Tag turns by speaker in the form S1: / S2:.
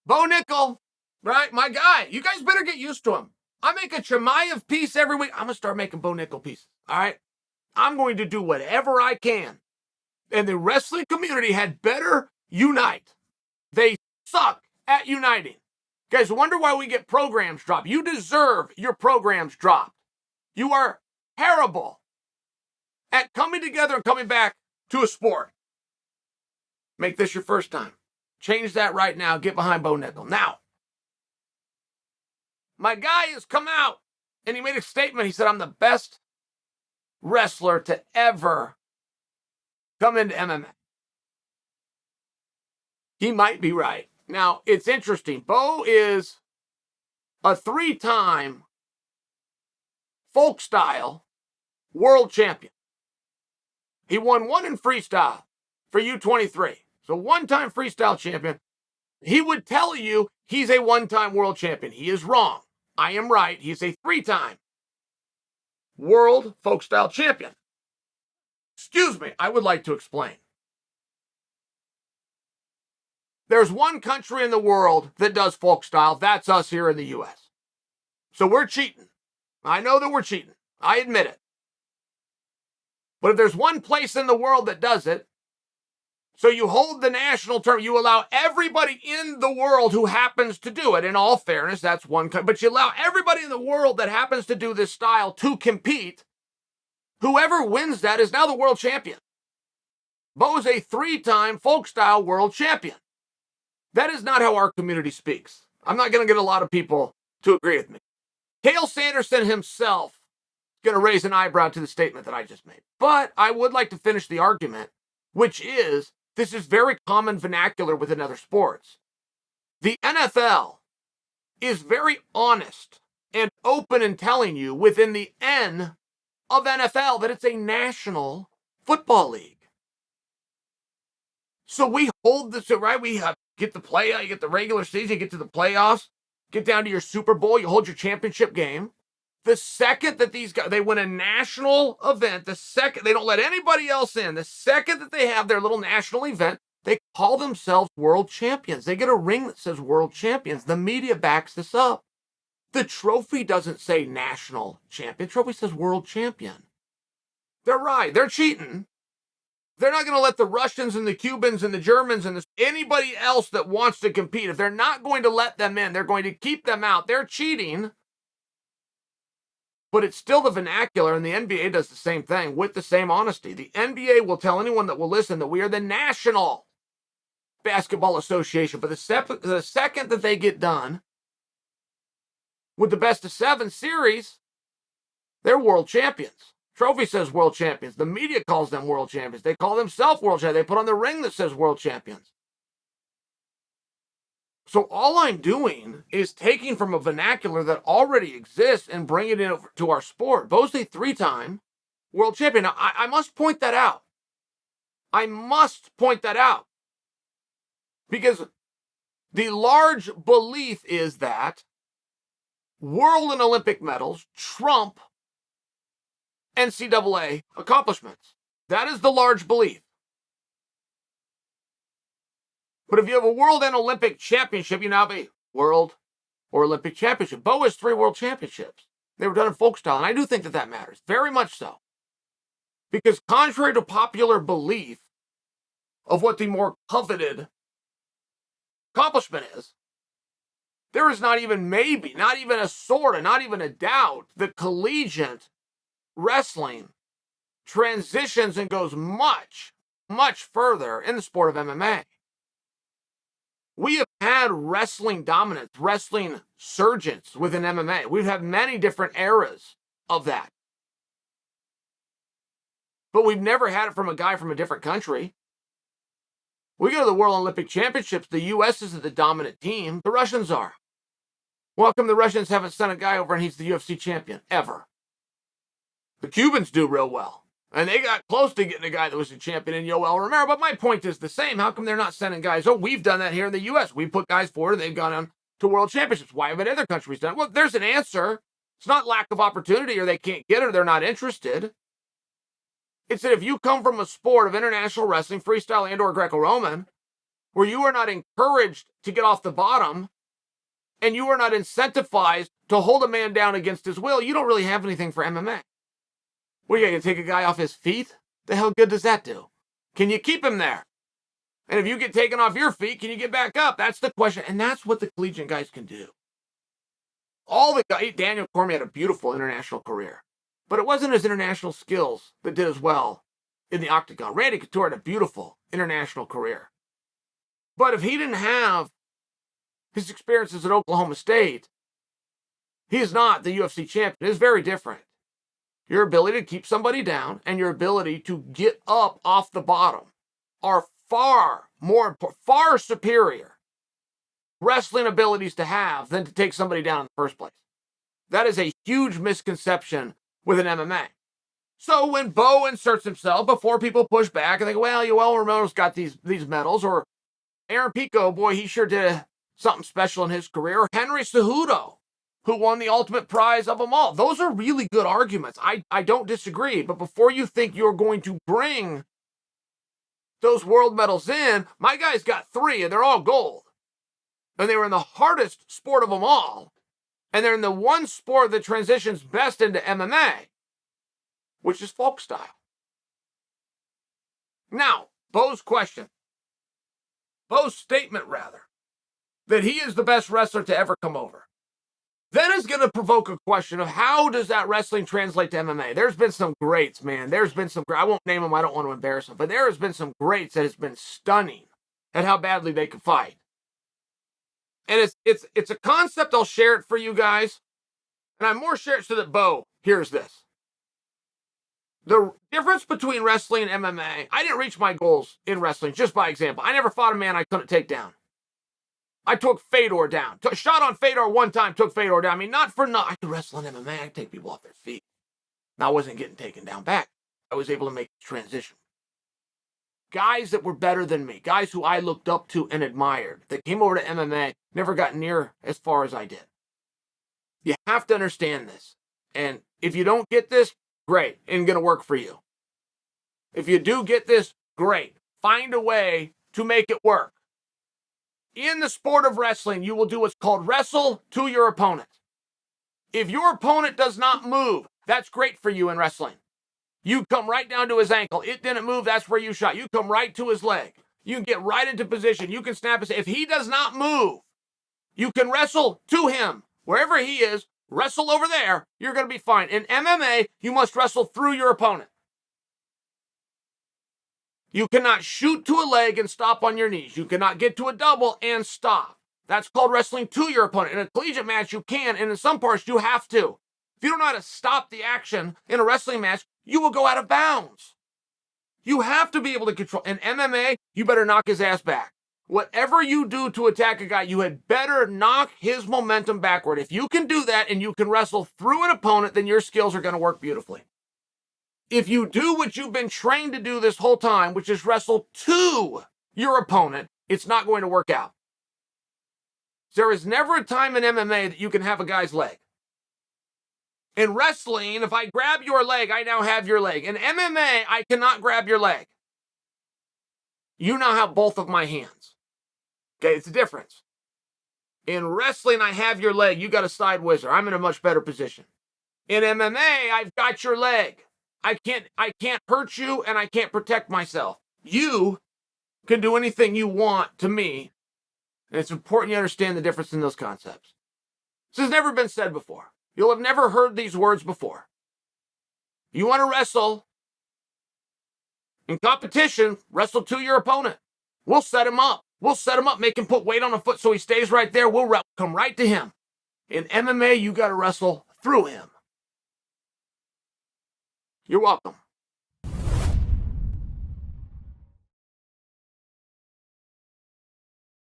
S1: Bo Nickal, right? My guy. You guys better get used to him. I make a Chimaev piece every week. I'm going to start making Bo Nickal pieces. All right? I'm going to do whatever I can. And the wrestling community had better unite. They suck at uniting. Guys, wonder why we get programs dropped. You deserve your programs dropped. You are terrible at coming together and coming back to a sport. Make this your first time. Change that right now. Get behind Bo Nickal. Now, my guy has come out and he made a statement. He said, I'm the best wrestler to ever come into MMA. He might be right. Now, it's interesting. Bo is a 3-time folk style world champion. He won one in freestyle for U23. So one-time freestyle champion. He would tell you he's a one-time world champion. He is wrong. I am right. He's a 3-time world folk style champion. Excuse me, I would like to explain. There's one country in the world that does folk style. That's us here in the U.S. So we're cheating. I know that we're cheating. I admit it. But if there's one place in the world that does it, so you hold the national term, you allow everybody in the world who happens to do it. In all fairness, that's one country. But you allow everybody in the world that happens to do this style to compete. Whoever wins that is now the world champion. Bo's a 3-time folk style world champion. That is not how our community speaks. I'm not going to get a lot of people to agree with me. Chael Sonnen himself is going to raise an eyebrow to the statement that I just made. But I would like to finish the argument, which is, this is very common vernacular within other sports. The NFL is very honest and open in telling you within the N of NFL that it's a national football league. So we hold this, right? We get you get the regular season, you get to the playoffs, get down to your Super Bowl, you hold your championship game. The second that these guys, they win a national event, the second, they don't let anybody else in, the second that they have their little national event, they call themselves world champions. They get a ring that says world champions. The media backs this up. The trophy doesn't say national champion. The trophy says world champion. They're right. They're cheating. They're not going to let the Russians and the Cubans and the Germans and anybody else that wants to compete, if they're not going to let them in, they're going to keep them out. They're cheating. But it's still the vernacular, and the NBA does the same thing with the same honesty. The NBA will tell anyone that will listen that we are the National Basketball Association. But the second that they get done with the best of 7 series, they're world champions. Trophy says world champions. The media calls them world champions. They call themselves world champions. They put on the ring that says world champions. So all I'm doing is taking from a vernacular that already exists and bringing it over to our sport. Bo's a 3-time world champion. Now, I must point that out. I must point that out. Because the large belief is that world and Olympic medals trump NCAA accomplishments. That is the large belief. But if you have a world and Olympic championship, you now have a world or Olympic championship. Bo has 3 world championships. They were done in folk style, and I do think that matters, very much so. Because contrary to popular belief of what the more coveted accomplishment is, there is not even maybe, not even a sort of, not even a doubt that collegiate wrestling transitions and goes much, much further in the sport of MMA. We have had wrestling dominance, wrestling surgence within MMA. We've had many different eras of that. But we've never had it from a guy from a different country. We go to the World Olympic Championships, the U.S. isn't the dominant team. The Russians are. Well, how come the Russians haven't sent a guy over and he's the UFC champion? Ever. The Cubans do real well. And they got close to getting a guy that was a champion in Yoel Romero. But my point is the same. How come they're not sending guys? Oh, we've done that here in the U.S. We put guys forward and they've gone on to world championships. Why haven't other countries done it? Well, there's an answer. It's not lack of opportunity or they can't get it or they're not interested. It's that if you come from a sport of international wrestling, freestyle and or Greco-Roman, where you are not encouraged to get off the bottom and you are not incentivized to hold a man down against his will, you don't really have anything for MMA. What, are you going to take a guy off his feet? The hell good does that do? Can you keep him there? And if you get taken off your feet, can you get back up? That's the question. And that's what the collegiate guys can do. All the guys, Daniel Cormier had a beautiful international career, but it wasn't his international skills that did as well in the octagon. Randy Couture had a beautiful international career. But if he didn't have his experiences at Oklahoma State, he is not the UFC champion. It is very different. Your ability to keep somebody down and your ability to get up off the bottom are far superior wrestling abilities to have than to take somebody down in the first place. That is a huge misconception with an MMA. So when Bo inserts himself, before people push back and they go, well, Yoel Romano's got these medals, or Aaron Pico, boy, he sure did something special in his career, or Henry Cejudo, who won the ultimate prize of them all. Those are really good arguments. I don't disagree. But before you think you're going to bring those world medals in, my guys got 3, and they're all gold. And they were in the hardest sport of them all. And they're in the one sport that transitions best into MMA, which is folk style. Now, Bo's statement, that he is the best wrestler to ever come over, then is going to provoke a question of how does that wrestling translate to MMA? There's been some greats, man. I won't name them. I don't want to embarrass them. But there has been some greats that has been stunning at how badly they can fight. And it's a concept. I'll share it for you guys. And I'm more sharing it so that Bo hears this. The difference between wrestling and MMA, I didn't reach my goals in wrestling, just by example. I never fought a man I couldn't take down. I took Fedor down. Shot on Fedor one time, took Fedor down. I mean, not for nothing. I could wrestle in MMA. I could take people off their feet. Now, I wasn't getting taken down back. I was able to make the transition. Guys that were better than me, guys who I looked up to and admired, that came over to MMA, never got near as far as I did. You have to understand this. And if you don't get this, great. It ain't going to work for you. If you do get this, great. Find a way to make it work. In the sport of wrestling, you will do what's called wrestle to your opponent. If your opponent does not move, that's great for you in wrestling. You come right down to his ankle. It didn't move, that's where you shot. You come right to his leg. You can get right into position. You can snap his... If he does not move, you can wrestle to him. Wherever he is, wrestle over there. You're going to be fine. In MMA, you must wrestle through your opponent. You cannot shoot to a leg and stop on your knees. You cannot get to a double and stop. That's called wrestling to your opponent. In a collegiate match, you can, and in some parts, you have to. If you don't know how to stop the action in a wrestling match, you will go out of bounds. You have to be able to control. In MMA, you better knock his ass back. Whatever you do to attack a guy, you had better knock his momentum backward. If you can do that and you can wrestle through an opponent, then your skills are going to work beautifully. If you do what you've been trained to do this whole time, which is wrestle to your opponent, it's not going to work out. There is never a time in MMA that you can have a guy's leg. In wrestling, if I grab your leg, I now have your leg. In MMA, I cannot grab your leg. You now have both of my hands. Okay, it's a difference. In wrestling, I have your leg. You got a side whizzer. I'm in a much better position. In MMA, I've got your leg. I can't hurt you, and I can't protect myself. You can do anything you want to me, and it's important you understand the difference in those concepts. This has never been said before. You'll have never heard these words before. You want to wrestle in competition, wrestle to your opponent. We'll set him up. Make him put weight on a foot so he stays right there. We'll come right to him. In MMA, you got to wrestle through him. You're welcome.